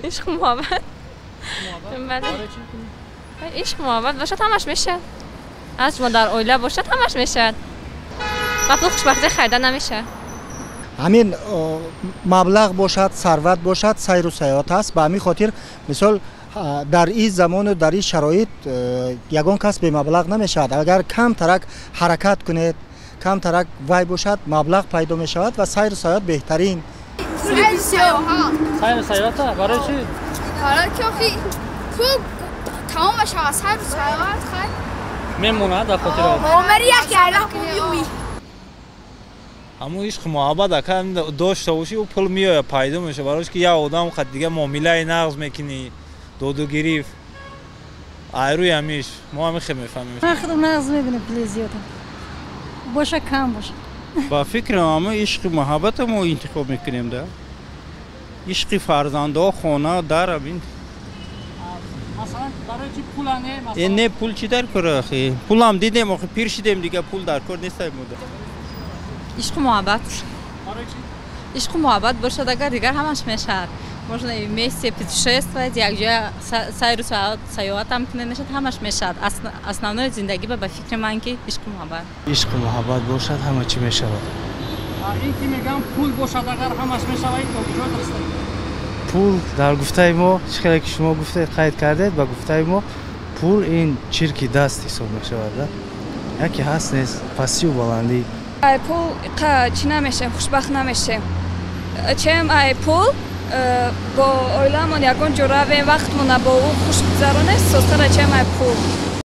عشق محبت عشق محبت باشد همش میشه از شما در اویله باشد همش میشه و پول خوشبختی خریدن نمیشه همین مبلغ باشد ثروت باشد سیر و سیاحت است به همین خاطر مثال در این زمان و در این شرایط یگان کس به مبلغ نمیشود اگر کم ترک حرکت کنید کم ترک وای باشد مبلغ پیدا می شود و سیر و سیاحت بهترین سیر و سیاحت برای چی؟ برای که خوب تمام شود سیر و سیاحت خیلی میمونه در خاطر عمری یک کردم همون عشق محبت اگر داشته باشی و پول میاد پیدا میشه براش که یا آدم خود دیگه معامله نقض میکنی دو گریف ایروی همیش ما هم خیلی میفهمیم خودم نقض میبینم پول زیاده باشه کم باشه با فکر ما عشق محبت ما انتخاب میکنیم ده عشق فرزنده خانه داره بین مثلا برای چی پول نه پول چی در کار اخی پول هم دیدیم اخی پیر شدیم دیگه پول در کار نیست بوده عشق محبت برای چی؟ عشق محبت باشد اگر دیگر همش میشد можно вместе путешествовать یک جای سیر و سیاحت هم کنه نشد همش میشد основной زندگی به فکر من که عشق محبت عشق محبت باشد همه چی میشود این که میگم پول باشد اگر همش میشود تا کجا درسته پول در گفته ما چقدر که شما گفته قید کردید با گفته ما پول این چرکی دست حساب میشود یکی هست نیست پسی و بلندی پول چی نمیشه خوشبخت نمیشه چم ای پول با اویلامون یکون جو رویم وقتمون با او خوش بگذرانه سوستر چم ای پول